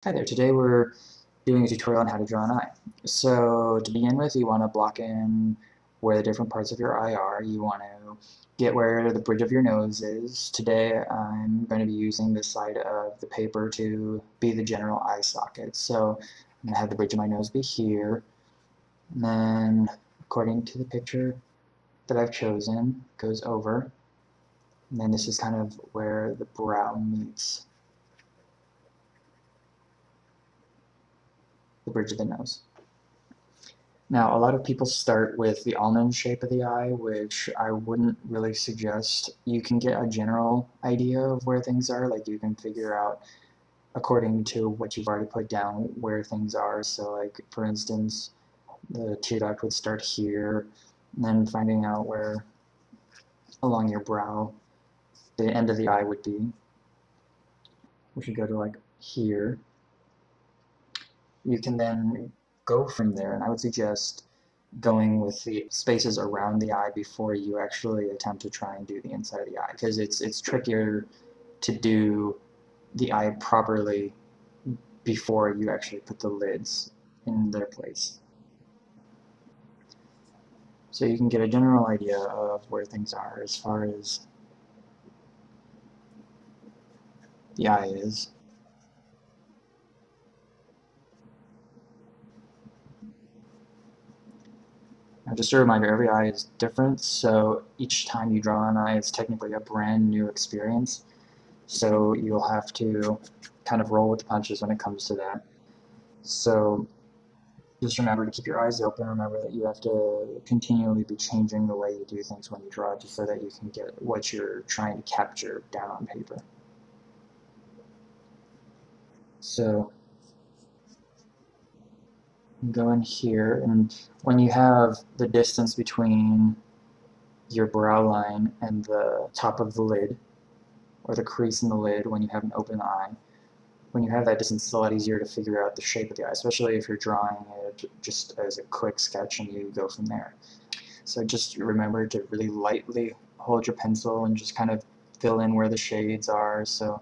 Hi there, today we're doing a tutorial on how to draw an eye. So to begin with, you want to block in where the different parts of your eye are. You want to get where the bridge of your nose is. Today I'm going to be using this side of the paper to be the general eye socket. So I'm going to have the bridge of my nose be here, and then according to the picture that I've chosen, goes over, and then this is kind of where the brow meets the bridge of the nose. Now, a lot of people start with the almond shape of the eye, which I wouldn't really suggest. You can get a general idea of where things are, like you can figure out according to what you've already put down where things are. So like, for instance, the tear duct would start here, and then finding out where along your brow the end of the eye would be. We should go to like here. You can then go from there, and I would suggest going with the spaces around the eye before you actually attempt to try and do the inside of the eye, because it's trickier to do the eye properly before you actually put the lids in their place. So you can get a general idea of where things are as far as the eye is. Now just a reminder, every eye is different, so each time you draw an eye, it's technically a brand new experience. So you'll have to kind of roll with the punches when it comes to that. So just remember to keep your eyes open. Remember that you have to continually be changing the way you do things when you draw, just so that you can get what you're trying to capture down on paper. So go in here, and when you have the distance between your brow line and the top of the lid, or the crease in the lid when you have an open eye, when you have that distance, it's a lot easier to figure out the shape of the eye, especially if you're drawing it just as a quick sketch and you go from there. So just remember to really lightly hold your pencil and just kind of fill in where the shades are. So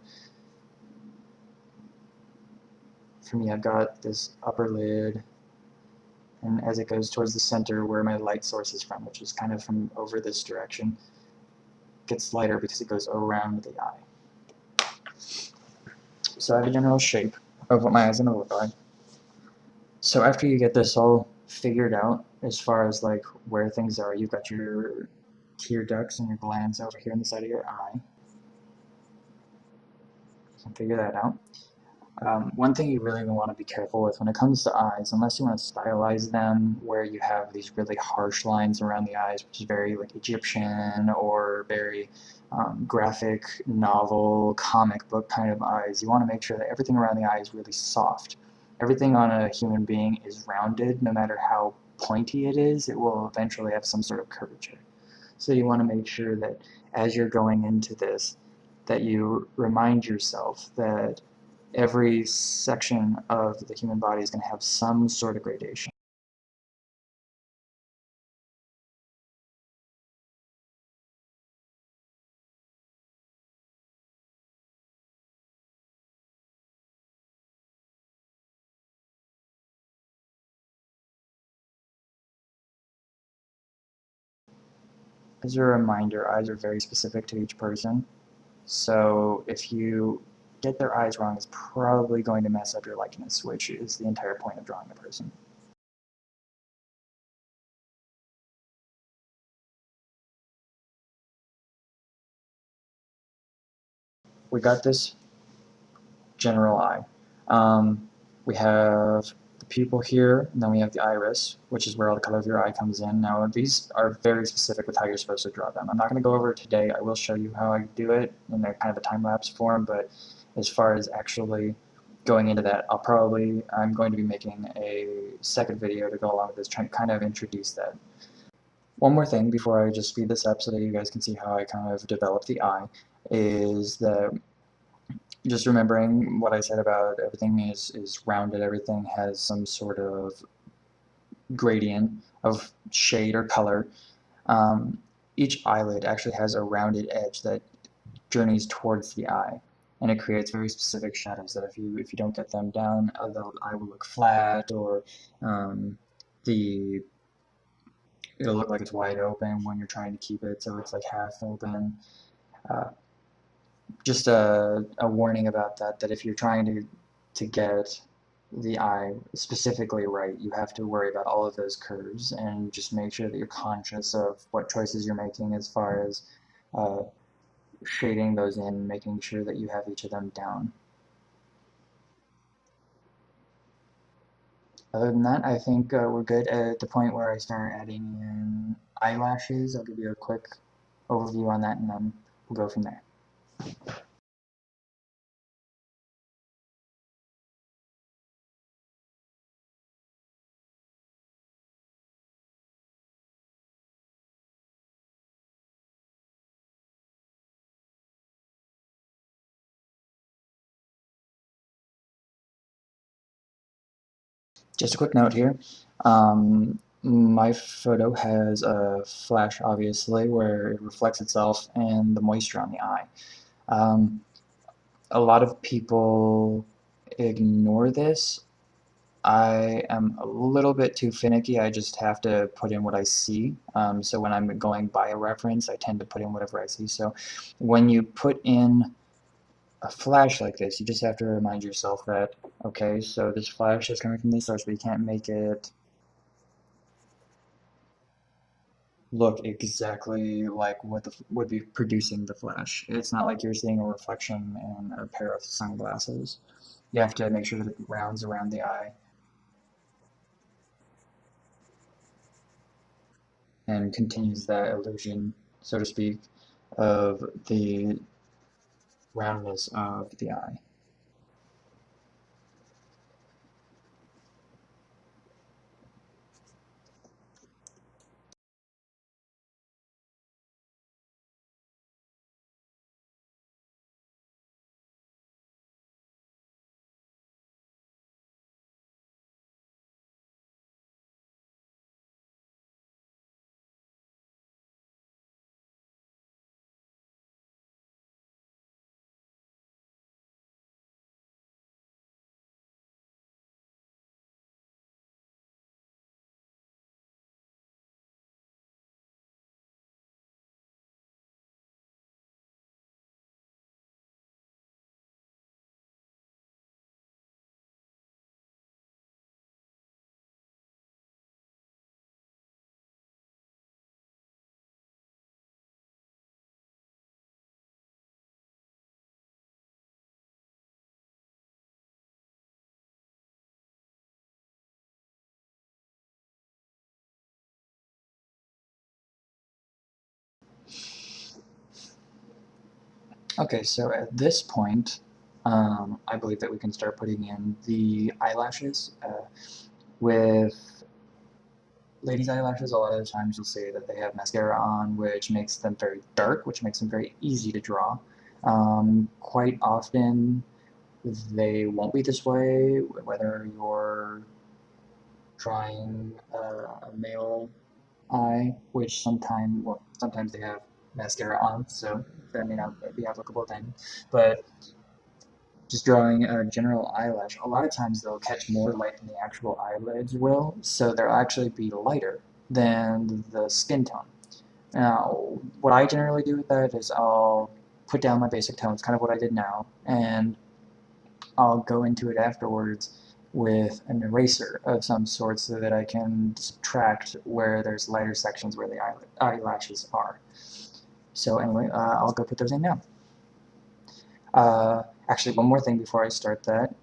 for me, I've got this upper lid, and as it goes towards the center where my light source is from, which is kind of from over this direction, it gets lighter because it goes around the eye. So I have a general shape of what my eye's going to look like. So after you get this all figured out, as far as like where things are, you've got your tear ducts and your glands over here on the side of your eye. You can figure that out. One thing you really want to be careful with when it comes to eyes, unless you want to stylize them where you have these really harsh lines around the eyes, which is very like Egyptian or very graphic novel, comic book kind of eyes, you want to make sure that everything around the eye is really soft. Everything on a human being is rounded. No matter how pointy it is, it will eventually have some sort of curvature. So you want to make sure that as you're going into this, that you remind yourself that every section of the human body is going to have some sort of gradation. As a reminder, eyes are very specific to each person, so if you get their eyes wrong, it's probably going to mess up your likeness, which is the entire point of drawing a person. We got this general eye. We have the pupil here, and then we have the iris, which is where all the color of your eye comes in. Now, these are very specific with how you're supposed to draw them. I'm not going to go over it today. I will show you how I do it in a kind of a time-lapse form, but as far as actually going into that, I'm going to be making a second video to go along with this, trying to kind of introduce that. One more thing before I just speed this up so that you guys can see how I kind of develop the eye is that just remembering what I said about everything is rounded, everything has some sort of gradient of shade or color. Each eyelid actually has a rounded edge that journeys towards the eye. and it creates very specific shadows that if you don't get them down, the eye will look flat, or um, the it'll look like it's wide open when you're trying to keep it so it's like half open. Uh, just a warning about that, that if you're trying to get the eye specifically right, you have to worry about all of those curves and just make sure that you're conscious of what choices you're making as far as uh, shading those in, making sure that you have each of them down. Other than that, I think we're good at the point where I start adding in eyelashes. I'll give you a quick overview on that, and then we'll go from there. Just a quick note here. My photo has a flash, obviously, where it reflects itself and the moisture on the eye. Um, a lot of people ignore this. I am a little bit too finicky. I just have to put in what I see. So when I'm going by a reference, I tend to put in whatever I see. So when you put in a flash like this, you just have to remind yourself that, okay, so this flash is coming from this source, but you can't make it look exactly like what would be producing the flash. It's not like you're seeing a reflection in a pair of sunglasses. You have to make sure that it rounds around the eye and continues that illusion, so to speak, of the roundness of the eye. Okay, so at this point, I believe that we can start putting in the eyelashes. With ladies' eyelashes, a lot of the times you'll see that they have mascara on, which makes them very dark, which makes them very easy to draw. Quite often, they won't be this way, whether you're drawing a male eye, which sometimes they have mascara on, so that may not be applicable then. But just drawing a general eyelash, a lot of times they'll catch more light than the actual eyelids will, so they'll actually be lighter than the skin tone. Now, what I generally do with that is I'll put down my basic tones, kind of what I did now, and I'll go into it afterwards with an eraser of some sort so that I can subtract where there's lighter sections where the eyelashes are. So anyway, I'll go put those in now. Actually, one more thing before I start that.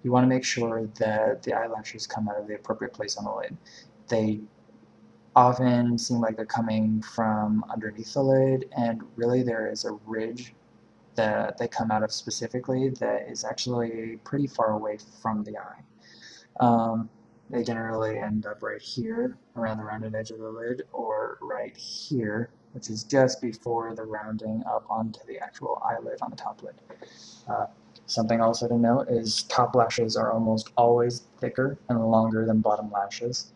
You want to make sure that the eyelashes come out of the appropriate place on the lid. They often seem like they're coming from underneath the lid, and really there is a ridge that they come out of specifically that is actually pretty far away from the eye. They generally end up right here around the rounded edge of the lid, or right here, which is just before the rounding up onto the actual eyelid on the top lid. Uh, Something also to note is top lashes are almost always thicker and longer than bottom lashes,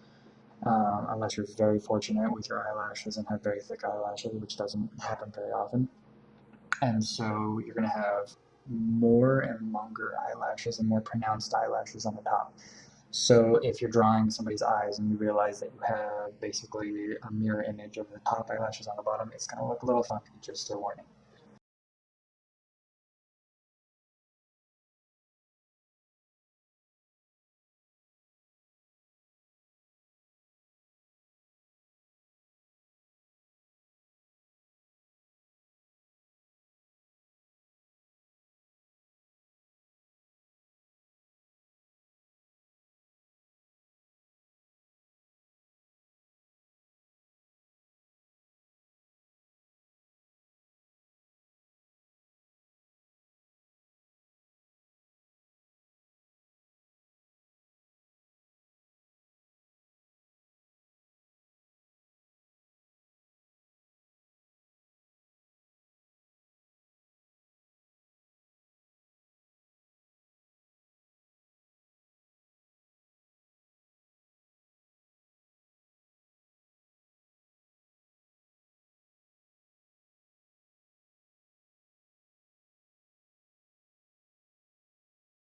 unless you're very fortunate with your eyelashes and have very thick eyelashes, which doesn't happen very often. And so you're going to have more and longer eyelashes and more pronounced eyelashes on the top. So if you're drawing somebody's eyes and you realize that you have basically a mirror image of the top eyelashes on the bottom, it's going to look a little funky, just a warning.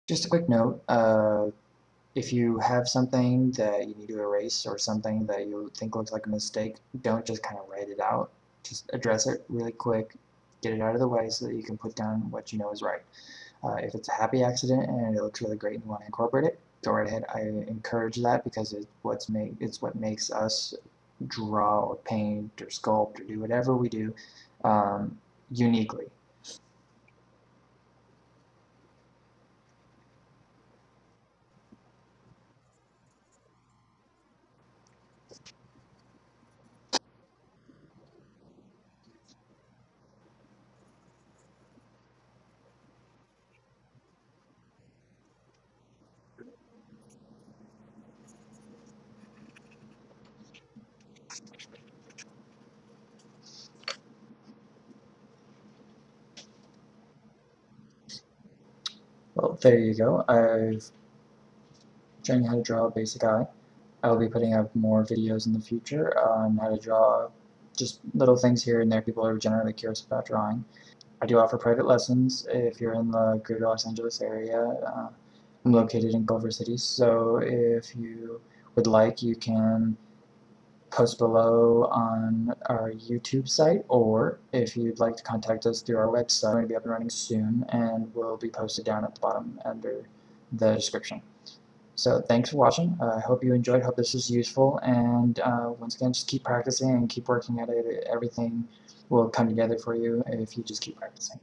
Just a quick note, if you have something that you need to erase or something that you think looks like a mistake, don't just kind of write it out. Just address it really quick, get it out of the way so that you can put down what you know is right. If it's a happy accident and it looks really great and you want to incorporate it, go right ahead. I encourage that because it's what makes us draw or paint or sculpt or do whatever we do um, uniquely. Well, there you go. I've shown you how to draw a basic eye. I will be putting up more videos in the future on how to draw just little things here and there people are generally curious about drawing. I do offer private lessons if you're in the greater Los Angeles area. I'm located in Culver City, so if you would like, you can post below on our YouTube site, or if you'd like to contact us through our website, we're going to be up and running soon, and will be posted down at the bottom under the description. So thanks for watching. I hope you enjoyed. Hope this was useful. And once again, just keep practicing and keep working at it. Everything will come together for you if you just keep practicing.